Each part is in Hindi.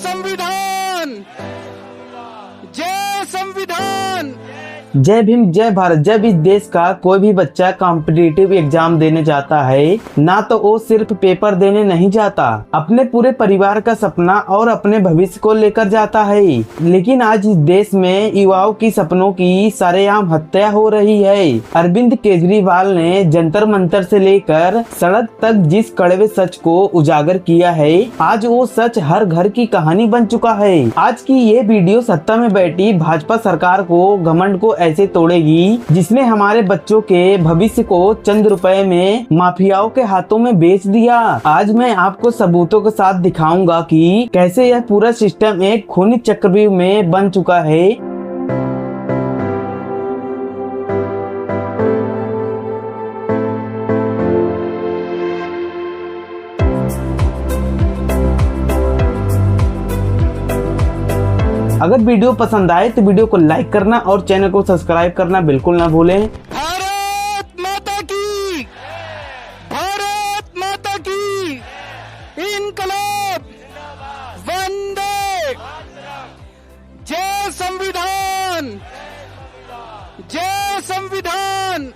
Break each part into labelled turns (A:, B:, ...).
A: संविधान, जय संविधान।
B: जय भीम जय भारत। जब इस देश का कोई भी बच्चा कॉम्पिटिटिव एग्जाम देने जाता है, ना तो वो सिर्फ पेपर देने नहीं जाता, अपने पूरे परिवार का सपना और अपने भविष्य को लेकर जाता है। लेकिन आज इस देश में युवाओं की सपनों की सरेआम हत्या हो रही है। अरविंद केजरीवाल ने जंतर मंतर से लेकर सड़क तक जिस कड़वे सच को उजागर किया है, आज वो सच हर घर की कहानी बन चुका है। आज की ये वीडियो सत्ता में बैठी भाजपा सरकार को घमंड को ऐसे तोड़ेगी जिसने हमारे बच्चों के भविष्य को चंद रुपए में माफियाओं के हाथों में बेच दिया। आज मैं आपको सबूतों के साथ दिखाऊंगा कि कैसे यह पूरा सिस्टम एक खूनी चक्रव्यूह में बन चुका है। अगर वीडियो पसंद आए तो वीडियो को लाइक करना और चैनल को सब्सक्राइब करना बिल्कुल ना भूलें।
A: भारत माता की, भारत माता की, इनकलाब, वंदे, जय संविधान, जय संविधान।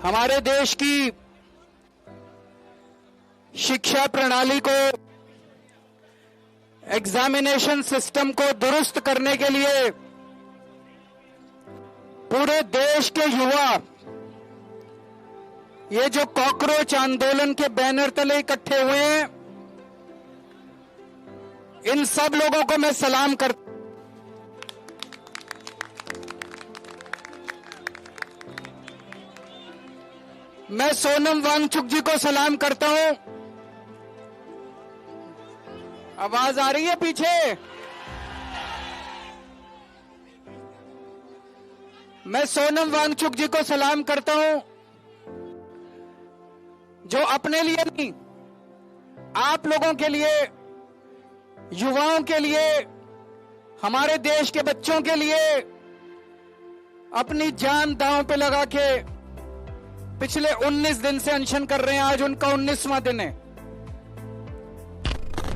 A: हमारे देश की शिक्षा प्रणाली को, एग्जामिनेशन सिस्टम को दुरुस्त करने के लिए पूरे देश के युवा ये जो कॉकरोच आंदोलन के बैनर तले इकट्ठे हुए हैं, इन सब लोगों को मैं सलाम करता हूं। मैं सोनम वांगचुक जी को सलाम करता हूं। आवाज आ रही है पीछे? मैं सोनम वांगचुक जी को सलाम करता हूं, जो अपने लिए नहीं, आप लोगों के लिए, युवाओं के लिए, हमारे देश के बच्चों के लिए अपनी जान दांव पे लगा के पिछले 19 दिन से अनशन कर रहे हैं। आज उनका 19वां दिन है।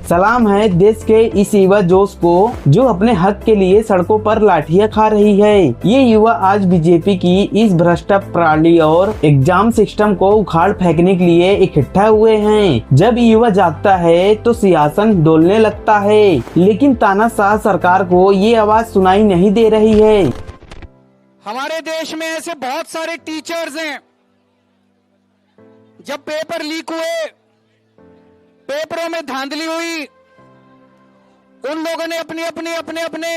B: सलाम है देश के इस युवा जोश को जो अपने हक के लिए सड़कों पर लाठियां खा रही है। ये युवा आज बीजेपी की इस भ्रष्ट प्रणाली और एग्जाम सिस्टम को उखाड़ फेंकने के लिए इकट्ठा हुए हैं। जब युवा जागता है तो सियासन डोलने लगता है, लेकिन तानाशाह सरकार को ये आवाज सुनाई नहीं दे रही है।
A: हमारे देश में ऐसे बहुत सारे टीचर्स हैं, जब पेपर लीक हुए, पेपरों में धांधली हुई, उन लोगों ने अपने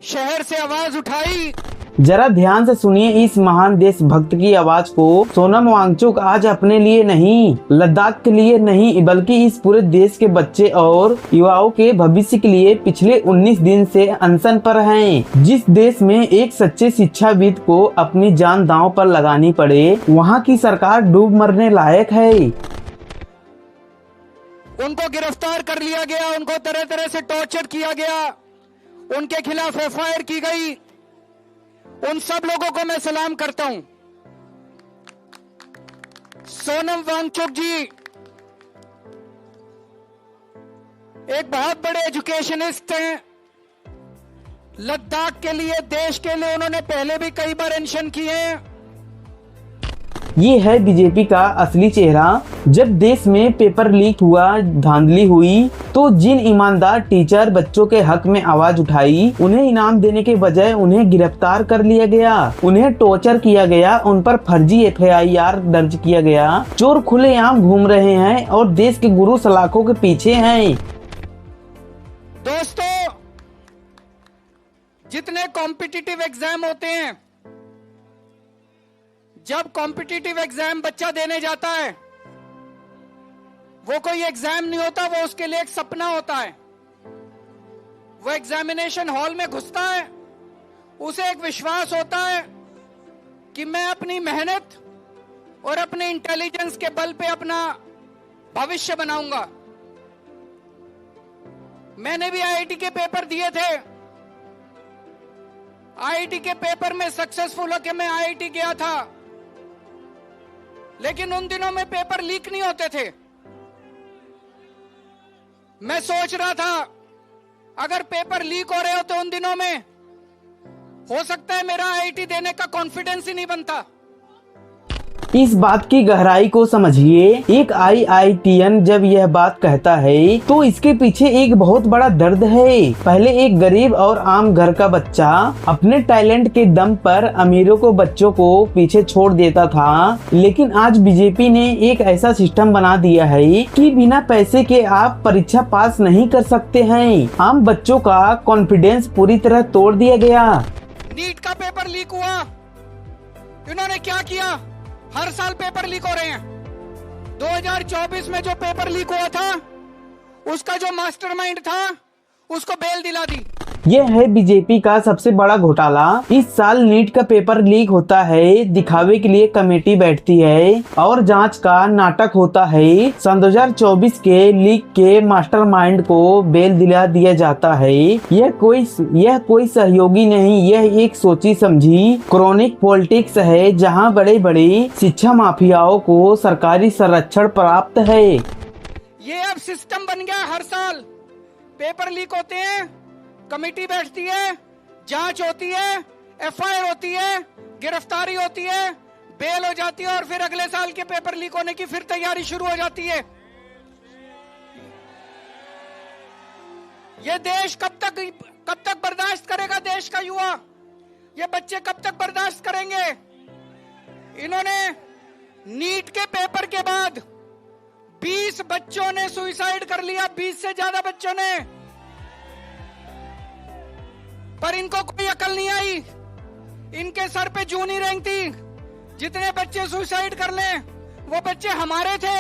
A: शहर से आवाज उठाई।
B: जरा ध्यान से सुनिए इस महान देशभक्त की आवाज को। सोनम वांगचुक आज अपने लिए नहीं, लद्दाख के लिए नहीं, बल्कि इस पूरे देश के बच्चे और युवाओं के भविष्य के लिए पिछले 19 दिन से अनशन पर हैं। जिस देश में एक सच्चे शिक्षाविद को अपनी जान दांव पर लगानी पड़े, वहाँ की सरकार डूब मरने लायक है।
A: उनको गिरफ्तार कर लिया गया, उनको तरह तरह से टॉर्चर किया गया, उनके खिलाफ एफआईआर की गई। उन सब लोगों को मैं सलाम करता हूं। सोनम वांगचुक जी एक बहुत बड़े एजुकेशनिस्ट हैं। लद्दाख के लिए, देश के लिए उन्होंने पहले भी कई बार अनशन किए हैं।
B: ये है बीजेपी का असली चेहरा। जब देश में पेपर लीक हुआ, धांधली हुई, तो जिन ईमानदार टीचर बच्चों के हक में आवाज उठाई, उन्हें इनाम देने के बजाय उन्हें गिरफ्तार कर लिया गया, उन्हें टॉर्चर किया गया, उन पर फर्जी एफआईआर दर्ज किया गया। चोर खुलेआम घूम रहे हैं और देश के गुरु सलाखों के पीछे हैं।
A: दोस्तों, जितने कॉम्पिटिटिव एग्जाम होते हैं, जब कॉम्पिटिटिव एग्जाम बच्चा देने जाता है, वो कोई एग्जाम नहीं होता, वो उसके लिए एक सपना होता है। वो एग्जामिनेशन हॉल में घुसता है, उसे एक विश्वास होता है कि मैं अपनी मेहनत और अपने इंटेलिजेंस के बल पे अपना भविष्य बनाऊंगा। मैंने भी आईआईटी के पेपर दिए थे। आईआईटी के पेपर में सक्सेसफुल होकर मैं आईआईटी गया था, लेकिन उन दिनों में पेपर लीक नहीं होते थे। मैं सोच रहा था अगर पेपर लीक हो रहे हो तो उन दिनों में हो सकता है मेरा आईआईटी देने का कॉन्फिडेंस ही नहीं बनता।
B: इस बात की गहराई को समझिए। एक आईआईटीएन जब यह बात कहता है तो इसके पीछे एक बहुत बड़ा दर्द है। पहले एक गरीब और आम घर का बच्चा अपने टैलेंट के दम पर अमीरों को बच्चों को पीछे छोड़ देता था, लेकिन आज बीजेपी ने एक ऐसा सिस्टम बना दिया है कि बिना पैसे के आप परीक्षा पास नहीं कर सकते हैं। आम बच्चों का कॉन्फिडेंस पूरी तरह तोड़ दिया गया।
A: नीट का पेपर लीक हुआ, इन्होंने क्या किया? हर साल पेपर लीक हो रहे हैं। 2024 में जो पेपर लीक हुआ था उसका जो मास्टरमाइंड था उसको बेल दिला दी।
B: यह है बीजेपी का सबसे बड़ा घोटाला। इस साल नीट का पेपर लीक होता है, दिखावे के लिए कमेटी बैठती है और जांच का नाटक होता है। सन 2024 के लीक के मास्टरमाइंड को बेल दिला दिया जाता है। यह कोई सहयोगी नहीं, यह एक सोची समझी क्रॉनिक पॉलिटिक्स है, जहां बड़े बड़े शिक्षा माफियाओं को सरकारी संरक्षण प्राप्त है।
A: ये अब सिस्टम बन गया। हर साल पेपर लीक होते हैं, कमेटी बैठती है, जांच होती है, एफआईआर होती है, गिरफ्तारी होती है, बेल हो जाती है और फिर अगले साल के पेपर लीक होने की फिर तैयारी शुरू हो जाती है। ये देश कब तक बर्दाश्त करेगा? देश का युवा, ये बच्चे कब तक बर्दाश्त करेंगे? इन्होंने नीट के पेपर के बाद 20 बच्चों ने सुसाइड कर लिया, 20 से ज्यादा बच्चों ने, पर इनको कोई अकल नहीं आई। इनके सर पे जूं नहीं रेंगती। जितने बच्चे सुसाइड कर ले वो बच्चे हमारे थे,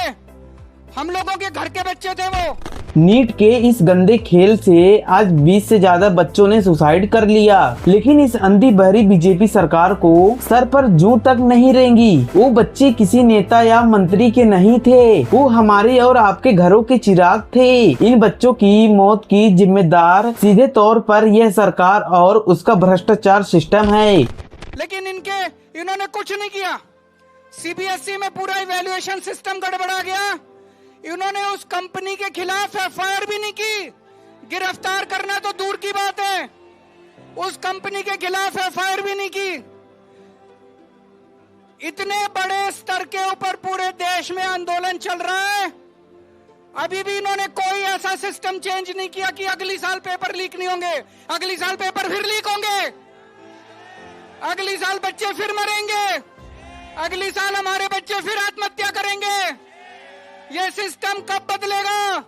A: हम लोगों के घर के बच्चे थे वो।
B: नीट के इस गंदे खेल से आज 20 से ज्यादा बच्चों ने सुसाइड कर लिया, लेकिन इस अंधी बहरी बीजेपी सरकार को सर पर जूं तक नहीं रेंगी। वो बच्चे किसी नेता या मंत्री के नहीं थे, वो हमारे और आपके घरों के चिराग थे। इन बच्चों की मौत की जिम्मेदार सीधे तौर पर यह सरकार और उसका भ्रष्टाचार सिस्टम है।
A: लेकिन इन्होंने कुछ नहीं किया। सीबीएसई में पूरा इवैल्यूएशन सिस्टम गड़बड़ा गया। इन्होंने उस कंपनी के खिलाफ एफआईआर भी नहीं की। गिरफ्तार करना तो दूर की बात है, उस कंपनी के खिलाफ एफआईआर भी नहीं की। इतने बड़े स्तर के ऊपर पूरे देश में आंदोलन चल रहा है, अभी भी इन्होंने कोई ऐसा सिस्टम चेंज नहीं किया कि अगली साल पेपर लीक नहीं होंगे। अगली साल पेपर फिर लीक होंगे, अगली साल बच्चे फिर मरेंगे, अगली साल हमारे बच्चे फिर आत्महत्या करेंगे। ये सिस्टम कब बदलेगा?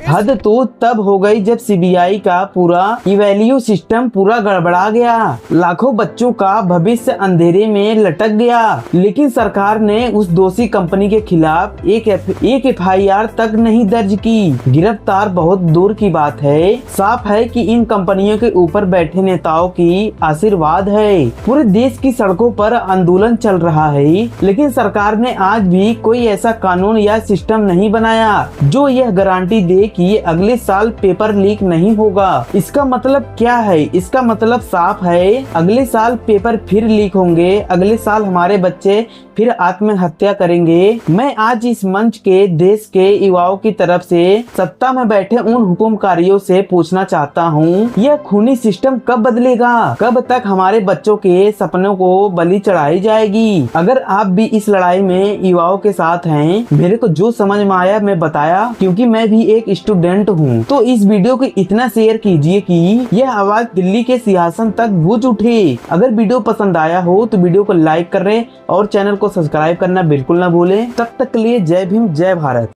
B: हद तो तब हो गई जब सीबीआई का पूरा इवैल्यू सिस्टम पूरा गड़बड़ा गया। लाखों बच्चों का भविष्य अंधेरे में लटक गया, लेकिन सरकार ने उस दोषी कंपनी के खिलाफ एक एफआईआर तक नहीं दर्ज की। गिरफ्तार बहुत दूर की बात है। साफ है कि इन कंपनियों के ऊपर बैठे नेताओं की आशीर्वाद है। पूरे देश की सड़कों पर आंदोलन चल रहा है, लेकिन सरकार ने आज भी कोई ऐसा कानून या सिस्टम नहीं बनाया जो यह गारंटी दे कि अगले साल पेपर लीक नहीं होगा। इसका मतलब क्या है? इसका मतलब साफ है, अगले साल पेपर फिर लीक होंगे, अगले साल हमारे बच्चे फिर आत्महत्या करेंगे। मैं आज इस मंच के देश के युवाओं की तरफ से सत्ता में बैठे उन हुकुमकारियों से पूछना चाहता हूँ, यह खूनी सिस्टम कब बदलेगा? कब तक हमारे बच्चों के सपनों को बलि चढ़ाई जाएगी? अगर आप भी इस लड़ाई में युवाओं के साथ हैं, मेरे को जो समझ में आया मैं बताया, क्योंकि मैं भी एक स्टूडेंट हूँ। तो इस वीडियो को इतना शेयर कीजिए कि यह आवाज दिल्ली के सिंहासन तक गूंज उठे। अगर वीडियो पसंद आया हो तो वीडियो को लाइक करें और चैनल को सब्सक्राइब करना बिल्कुल ना भूलें। तब तक के लिए जय भीम, जय भारत।